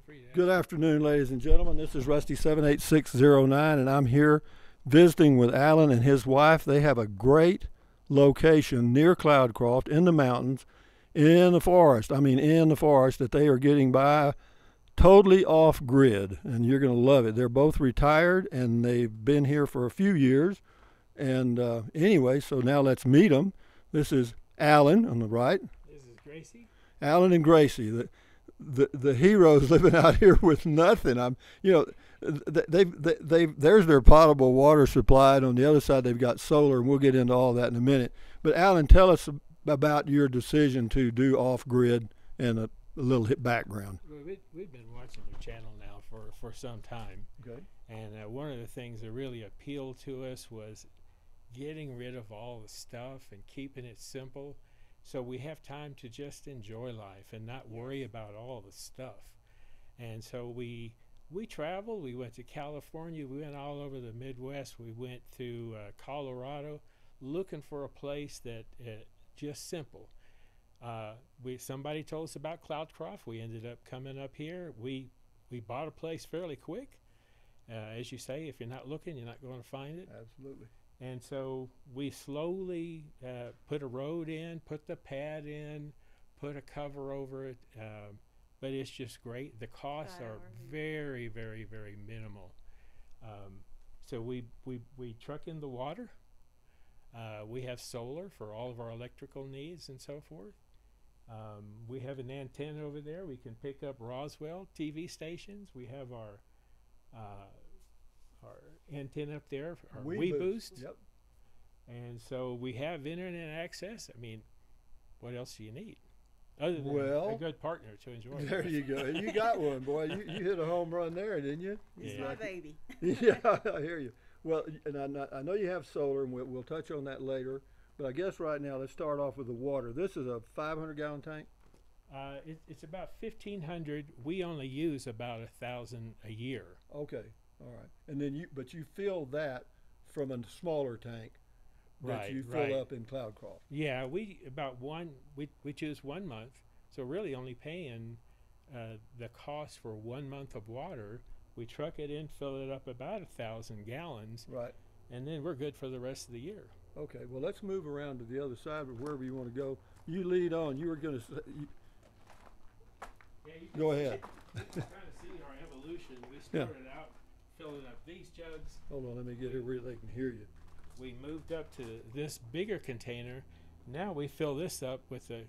free to Good afternoon, ladies and gentlemen. This is Rusty 78609, and I'm here visiting with Alan and his wife. They have a great location near Cloudcroft in the mountains, in the forest. I mean, in the forest that they are getting by totally off grid, and you're going to love it. They're both retired, and they've been here for a few years. And anyway, so now let's meet them. This is Alan on the right. This is Gracie. Alan and Gracie, the heroes living out here with nothing. There's their potable water supply, and on the other side they've got solar, and we'll get into all that in a minute. But Alan, tell us about your decision to do off-grid and a little background. Well, we've been watching your channel now for some time. Okay. And one of the things that really appealed to us was getting rid of all the stuff and keeping it simple, so we have time to just enjoy life and not worry about all the stuff. And so we traveled. We went to California. We went all over the Midwest. We went to Colorado, looking for a place that just simple. Somebody told us about Cloudcroft. We ended up coming up here. We bought a place fairly quick. As you say, if you're not looking, you're not going to find it. Absolutely. And so we slowly put a road in, put the pad in, put a cover over it. But it's just great. The costs are very, very, very minimal. So we truck in the water. We have solar for all of our electrical needs and so forth. We have an antenna over there. We can pick up Roswell TV stations. We have our antenna up there, our WeBoost. Yep. And so we have internet access. I mean, what else do you need? Other than a good partner to enjoy it. There you go. You got one, boy. You hit a home run there, didn't you? He's my baby. Yeah, I hear you. Well, and I know you have solar, and we'll touch on that later. But I guess right now, let's start off with the water. This is a 500-gallon tank? It's about 1,500. We only use about 1,000 a year. Okay, all right. And then you fill that from a smaller tank that you fill up in Cloudcroft. Yeah, we choose 1 month, so really only paying the cost for 1 month of water. We truck it in, fill it up about 1,000 gallons, right, and then we're good for the rest of the year. Okay, well, let's move around to the other side, but wherever you want to go. You lead on. You were going to go ahead. You can kind of see our evolution. We started out filling up these jugs. Hold on, let me get here where they can hear you. We moved up to this bigger container. Now we fill this up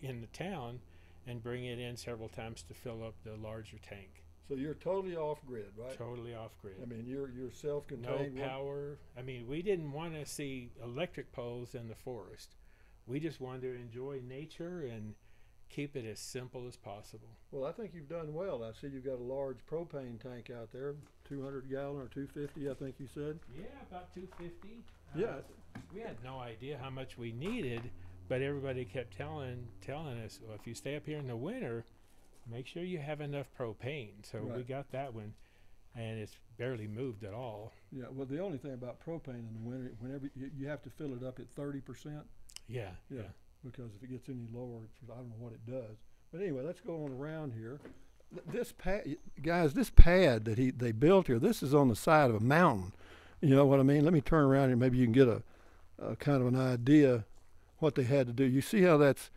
in the town and bring it in several times to fill up the larger tank. So you're totally off-grid, right? Totally off-grid. I mean, you're self-contained. No power. I mean, we didn't want to see electric poles in the forest. We just wanted to enjoy nature and keep it as simple as possible. Well, I think you've done well. I see you've got a large propane tank out there, 200-gallon or 250, I think you said. Yeah, about 250. Yeah. We had no idea how much we needed, but everybody kept telling us, well, if you stay up here in the winter, make sure you have enough propane. So we got that one, and it's barely moved at all. Yeah, well, the only thing about propane in the winter, whenever you have to fill it up at 30%. Yeah. Because if it gets any lower, I don't know what it does. But anyway, let's go on around here. This pad, guys, this pad that they built here, this is on the side of a mountain. You know what I mean? Let me turn around here. Maybe you can get a kind of an idea what they had to do. You see how that's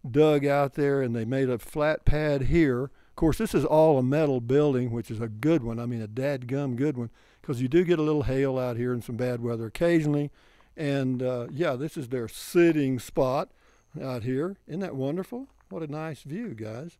dug out there, and they made a flat pad here. Of course, this is all a metal building, which is a good one. I mean, a dadgum good one, because you do get a little hail out here and some bad weather occasionally. And yeah, this is their sitting spot out here. Isn't that wonderful? What a nice view, guys.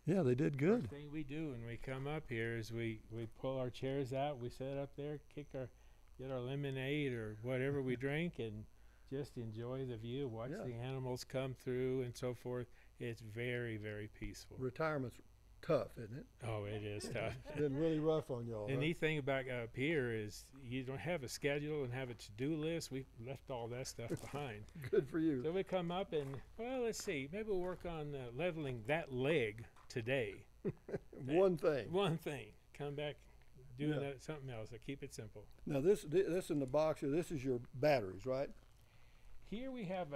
Yeah, they did good. The thing we do when we come up here is we pull our chairs out, we sit up there, get our lemonade or whatever we drink, and just enjoy the view, watch the animals come through and so forth. It's very, very peaceful. Retirement's tough, isn't it? Oh, it is tough. It's been really rough on y'all. The neat thing about up here is you don't have a schedule and have a to-do list. We left all that stuff behind. Good for you. So we come up and, well, let's see, maybe we'll work on leveling that leg today. One thing. Come back doing something else. So keep it simple. Now this in the box here, this is your batteries, right? Here we have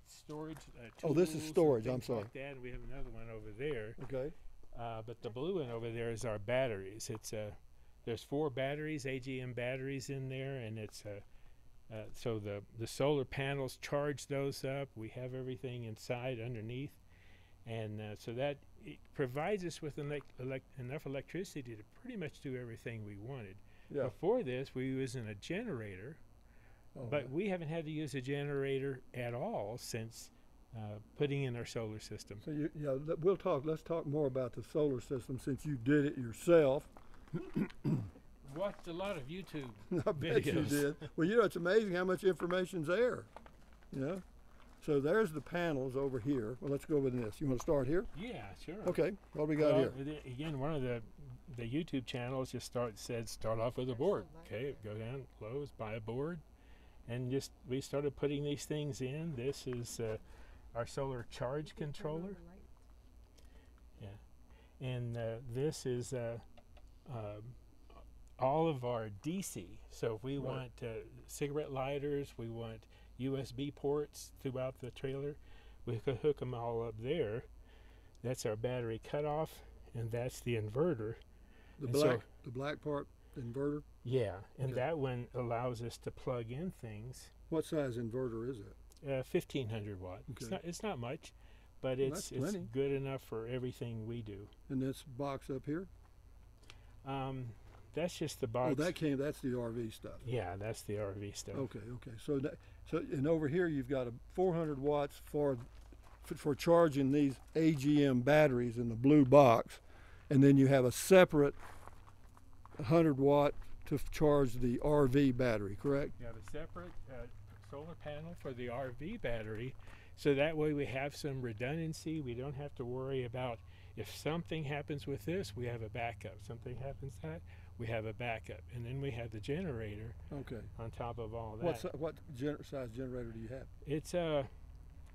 storage. Oh, this is storage. I'm sorry. Like that, and we have another one over there. Okay. But the blue one over there is our batteries. There's 4 batteries, AGM batteries in there, and so the solar panels charge those up. We have everything inside underneath, and so that it provides us with enough electricity to pretty much do everything we wanted. Yeah. Before this, we were using a generator, but we haven't had to use a generator at all since putting in our solar system. So let's talk more about the solar system since you did it yourself. Watched a lot of YouTube I bet you videos. did. Well, it's amazing how much information's there. So there's the panels over here. Well, let's go with this. You want to start here? Yeah, sure. Okay. What do we got here? Again, one of the YouTube channels just start off with a board. Okay, go down, Lowe's, buy a board, and we started putting these things in. This is our solar charge controller. Yeah, and this is all of our DC. So if we want cigarette lighters, we want USB ports throughout the trailer, we could hook them all up there. That's our battery cutoff, and that's the inverter. The black part, the inverter? Yeah, and Okay. that one allows us to plug in things. What size inverter is it? 1500 watt. Okay. It's not much, but Well, it's that's plenty. good enough for everything we do. And this box up here? That's just the box. Oh, that's the RV stuff. Yeah, that's the RV stuff. Okay. So and over here you've got a 400 watts for charging these AGM batteries in the blue box, and then you have a separate 100 watt to charge the RV battery, correct? You have a separate solar panel for the RV battery, so that way we have some redundancy. We don't have to worry about if something happens with this, we have a backup. Something happens that, we have a backup, and then we have the generator Okay. on top of all that. What size generator do you have? It's I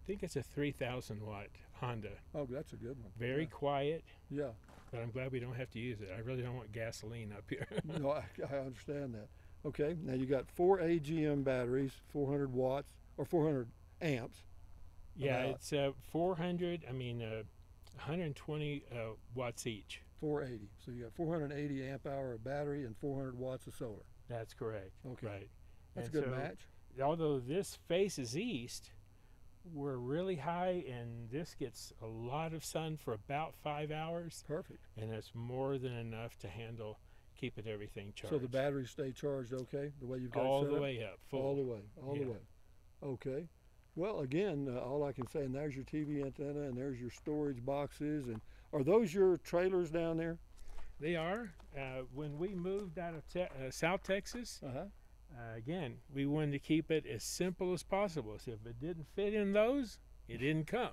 think it's a 3,000 watt Honda. Oh, that's a good one. Very quiet, Yeah. but I'm glad we don't have to use it. I really don't want gasoline up here. No, I understand that. Okay. Now you got 4 AGM batteries, 400 watts or 400 amps. Yeah, About- it's 120 watts each. 480. So you got 480 amp hour of battery and 400 watts of solar. That's correct. Okay. Right. That's And a good so, match. although this faces east, we're really high, and this gets a lot of sun for about 5 hours, Perfect. and it's more than enough to handle keeping everything charged. So the batteries stay charged okay, the way you've got all it set the up? way up, full. All the way, all the Yeah. way. Okay. Well, again, all I can say, and there's your TV antenna, and there's your storage boxes, and are those your trailers down there? They are. When we moved out of South Texas, Uh-huh. again, we wanted to keep it as simple as possible. So if it didn't fit in those, it didn't come.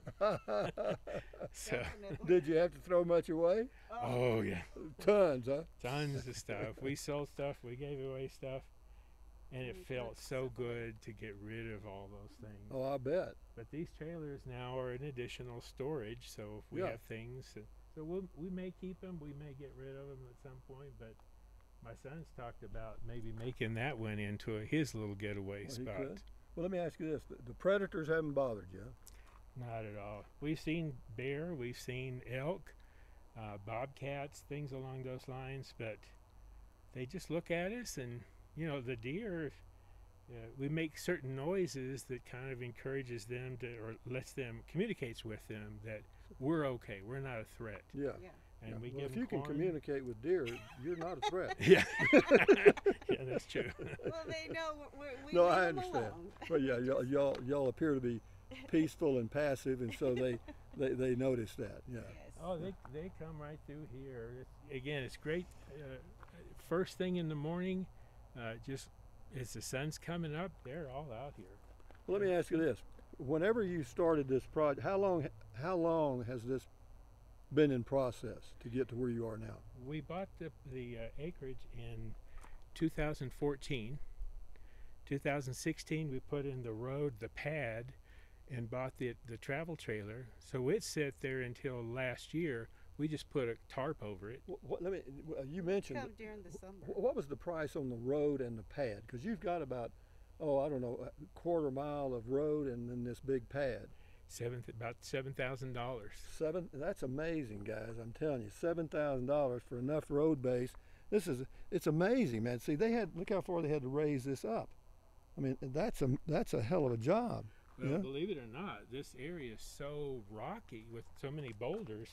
So, Did you have to throw much away? oh yeah, Tons, huh? tons of stuff. We sold stuff, we gave away stuff, and it felt so good to get rid of all those things. Oh, I bet. But these trailers now are an additional storage, so if we Yeah. have things, so we may keep them, we may get rid of them at some point, but my son's talked about maybe making that one into his little getaway Well, he spot. could. Well, let me ask you this. The predators haven't bothered you, huh? Not at all. We've seen bear, we've seen elk, bobcats, things along those lines, but they just look at us, and the deer, we make certain noises that kind of encourages them to, or lets them, communicates with them that we're okay, we're not a threat. Yeah. And Yeah. we Well, give if them you can corn. communicate with deer, you're not a threat. Yeah. Yeah, that's true. Well, they know we No, leave I them understand. alone. But yeah, y'all appear to be peaceful and passive, and so they notice that. Yeah. Yes. Oh, they come right through here. Again, it's great. First thing in the morning, just as the sun's coming up, they're all out here. Well, let me ask you this: whenever you started this project, how long has this been in process to get to where you are now? We bought the acreage in 2014. 2016, we put in the road, the pad, and bought the travel trailer. So it sat there until last year. We just put a tarp over it. You mentioned Come during the summer. what was the price on the road and the pad? Because you've got about, I don't know, a quarter mile of road and then this big pad. About $7,000. That's amazing, guys. I'm telling you, $7,000 for enough road base. It's amazing, man. See, look how far they had to raise this up. I mean, that's a hell of a job. Well, Yeah. believe it or not, this area is so rocky with so many boulders.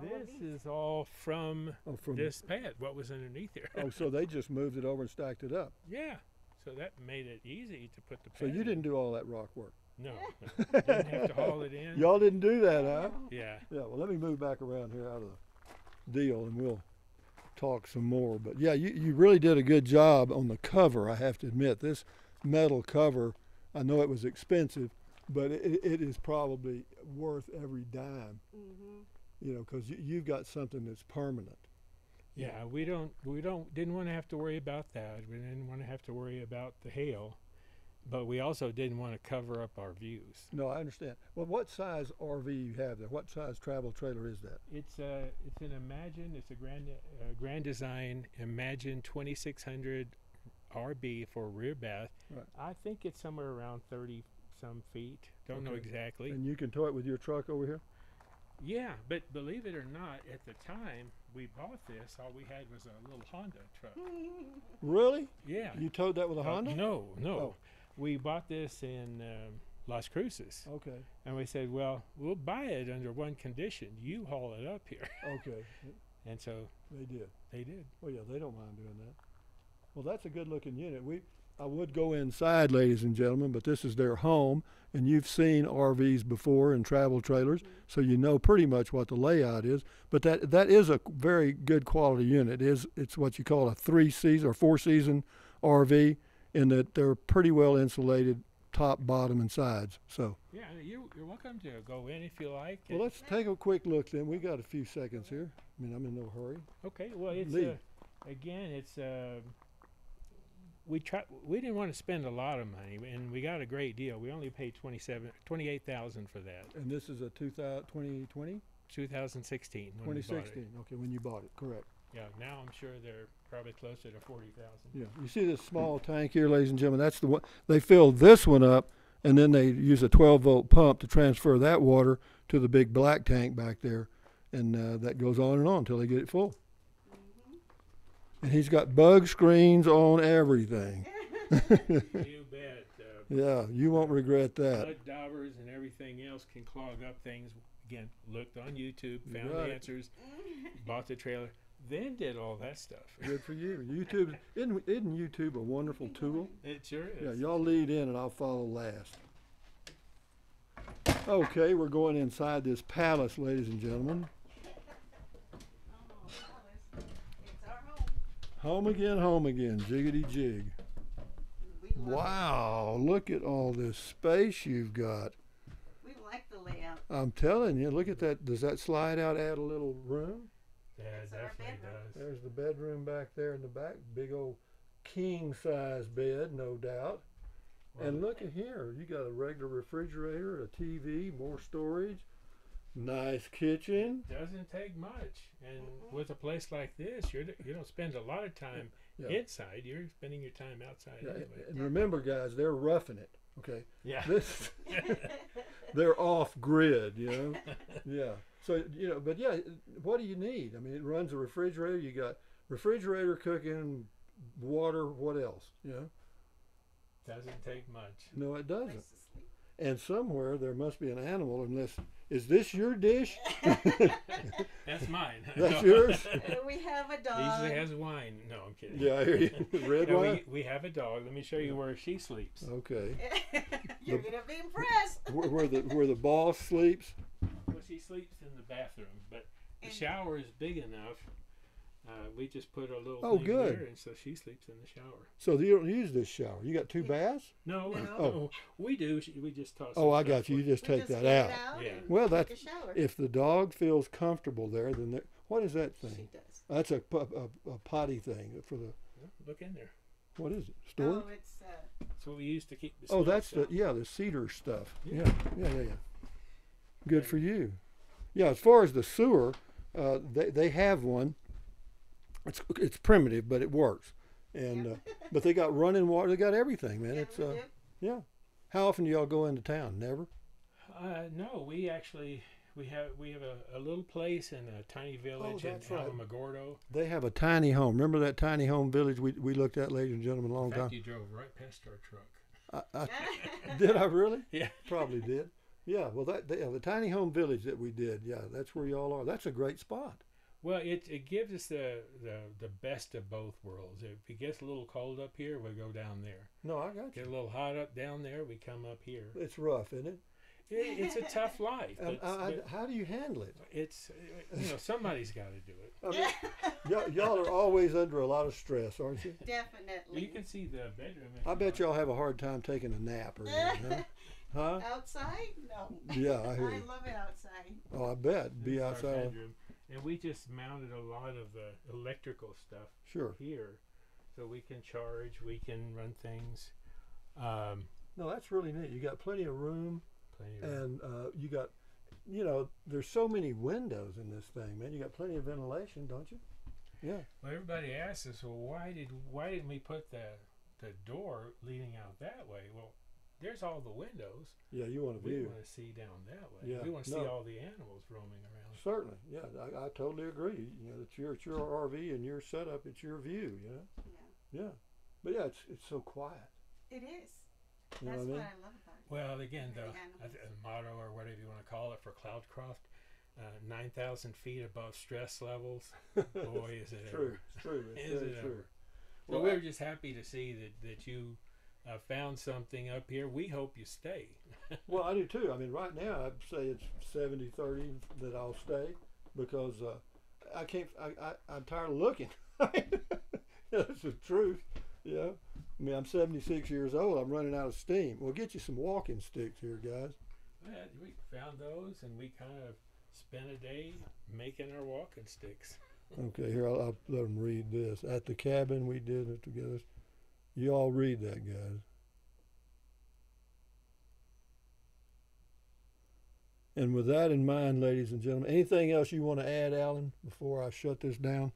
This is all from this pad, what was underneath there. Oh, so they just moved it over and stacked it up. Yeah, so that made it easy to put the So pad you in. didn't do all that rock work. No, didn't have to haul it in. Y'all didn't do that, huh? Yeah. Yeah, well, let me move back around here out of the deal and we'll talk some more. But yeah, you really did a good job on the cover, I have to admit. This metal cover, I know it was expensive, but it is probably worth every dime, you know, because you've got something that's permanent. Yeah, we didn't want to have to worry about that. We didn't want to have to worry about the hail, but we also didn't want to cover up our views. No, I understand. Well, what size RV you have there? What size travel trailer is that? It's an Imagine. It's a Grand Design Imagine 2600 RB for rear bath. Right. I think it's somewhere around 30 some feet. Don't know Okay. exactly. And you can tow it with your truck over here? Yeah, but believe it or not, at the time we bought this, all we had was a little Honda truck. Really? Yeah. You towed that with a Honda? No. Oh. We bought this in Las Cruces, Okay. and we said, well, we'll buy it under one condition: you haul it up here. Okay. And so They did. they did. Well, yeah, they don't mind doing that. Well, that's a good looking unit. I would go inside, ladies and gentlemen, but this is their home, and you've seen RVs before and travel trailers, so you know pretty much what the layout is. But that is a very good quality unit. It's what you call a 3-season or 4-season RV, in that they're pretty well insulated, top, bottom, and sides. So, Yeah, you're welcome to go in if you like. well, let's take a quick look then. We got a few seconds here. I mean, I'm in no hurry. Okay. Well, it's Lee. again, it's we didn't want to spend a lot of money, and we got a great deal. We only paid $28,000 for that. And this is a 2020? 2016. When we bought it. 2016. Okay, when you bought it, correct. Yeah. Now I'm sure they're probably closer to 40,000. Yeah, you see this small tank here, ladies and gentlemen? That's the one. They fill this one up, and then they use a 12-volt pump to transfer that water to the big black tank back there, and that goes on until they get it full. And he's got bug screens on everything. You bet. Yeah, you won't regret that. Mud daubers and everything else can clog up things. Again, looked on YouTube, You found got the it. answers, bought the trailer, then did all that stuff. Good for you. YouTube isn't YouTube a wonderful tool? It sure is. Yeah, y'all lead in and I'll follow last. Okay, we're going inside this palace, ladies and gentlemen. It's our home. Home again, jiggity jig. We love Wow, look at all this space you've got. it. We like the layout. I'm telling you, look at that. Does that slide out, add a little room? Yeah, it That's our definitely bedroom. does. There's the bedroom back there in the back. Big old king size bed, no doubt. And look at here, you got a regular refrigerator, a TV, more storage, nice kitchen. Doesn't take much, and with a place like this, you don't spend a lot of time Yeah. inside. You're spending your time outside Yeah, anyway. and remember, guys, they're roughing it. Okay, Yeah. this they're off grid, you know. Yeah. So but yeah, what do you need? I mean, it runs a refrigerator. You got refrigerator, cooking, water. What else? Doesn't take much. No, it doesn't. Place to sleep. And somewhere there must be an animal. Unless, is this your dish? That's mine. That's No. yours? We have a He dog. usually has wine. No, I'm kidding. Yeah, I hear you. Red No, wine. we have a dog. Let me show you where she sleeps. Okay. You're gonna be impressed. Where the boss sleeps. Well, she sleeps in the bathroom, but the And- shower is big enough. We just put a little Oh, thing good. there, and so she sleeps in the shower. So you don't use this shower. You got 2 baths? No, No. no, we do. We just toss. Oh, some I stuff got you. You away. just We take just that get it out. Yeah. and Well, take that's a shower. if the dog feels comfortable there. Then what is that She thing? does. That's a potty thing for the. Look in there. What is it? Storage? Oh, it's That's what we use to keep the. Oh, smells that's the out. the cedar stuff. Yeah. Yeah. Good for you. Yeah, as far as the sewer, they have one. It's primitive, but it works. And but they got running water. They got everything, man. yeah, It's we do. yeah. How often do y'all go into town? Never. No, we actually we have a little place in a tiny village in that's right. Alamogordo. They have a tiny home. Remember that tiny home village we looked at, ladies and gentlemen, a long In fact, time? you drove right past our truck. Did I really? Yeah. Probably did. Yeah, well, the tiny home village that we did, yeah, that's where y'all are. That's a great spot. Well, it gives us the best of both worlds. If it gets a little cold up here, we go down there. No, I got Get a you. little hot up down there, we come up here. It's rough, isn't it? It's a tough life. But How do you handle it? it's somebody's got to do it. I mean, y'all are always under a lot of stress, aren't you? Definitely. You can see the bedroom. if I you bet want. y'all have a hard time taking a nap or anything, huh? Huh? Outside? No. Yeah, I hear I you. love it outside. Oh, I bet. Be This is our outside. bedroom. And we just mounted a lot of the electrical stuff Sure. here, so we can charge, we can run things. No, that's really neat. You got plenty of room, Plenty of room. and you got, there's so many windows in this thing, man. You got plenty of ventilation, don't you? Yeah. Well, everybody asks us, well, why didn't we put the door leading out that way? Well, there's all the windows. Yeah, you want a We view. want to see down that way. Yeah, We want to see no. all the animals roaming around. Certainly. Yeah, I totally agree. It's your RV and your setup. It's your view. Yeah. Yeah. But yeah, it's so quiet. It is. You know That's what I what mean? I love about it. Well, again, The the animals. motto or whatever you want to call it for Cloudcroft, 9,000 feet above stress levels. Boy, is it It's true. ever. It's true. It's Is very it true. ever. So Well, we're just happy to see that you found something up here. We hope you stay. Well, I do too. I mean, right now I'd say it's 70-30 that I'll stay because I can't. I'm tired of looking. That's the truth. Yeah. I mean, I'm 76 years old. I'm running out of steam. We'll get you some walking sticks here, guys. Well, we found those, and we kind of spent a day making our walking sticks. Okay, here I'll let them read this. At the cabin, we did it together. You all read that, guys. And with that in mind, ladies and gentlemen, anything else you want to add, Alan, before I shut this down?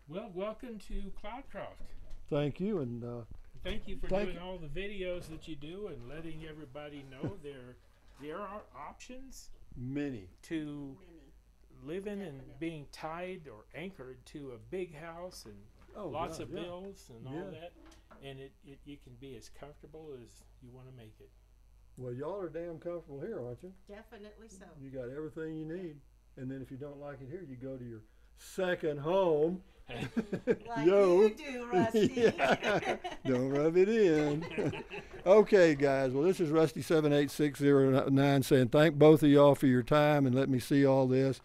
Well, welcome to Cloudcroft. Thank you, and Thank you for Thank doing all the videos that you do and letting everybody know there are options many. to Many. living and Definitely. being tied or anchored to a big house and lots of bills and all Yeah. that, and you can be as comfortable as you want to make it. Well, y'all are damn comfortable here, aren't you? Definitely so. You got everything you need. And then if you don't like it here, you go to your second home. Like Yo. you do, Rusty. Yeah. Don't rub it in. Okay, guys. Well, this is Rusty78609 saying thank both of y'all for your time and let me see all this.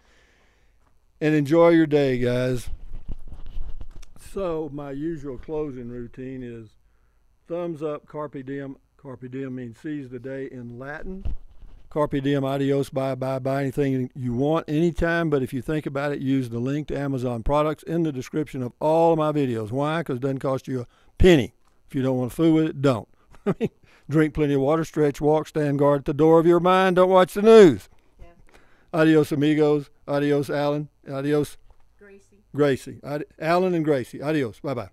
And enjoy your day, guys. So my usual closing routine is thumbs up, carpe diem. Carpe diem means seize the day in Latin. Carpe diem, adios, bye, buy anything you want anytime, but if you think about it, use the link to Amazon products in the description of all of my videos. Why? Because it doesn't cost you a penny. If you don't want to fool with it, don't. Drink plenty of water, stretch, walk, stand guard at the door of your mind. Don't watch the news. Yeah. Adios, amigos. Adios, Alan. Adios, Gracie. Gracie. Alan and Gracie. Adios. Bye-bye.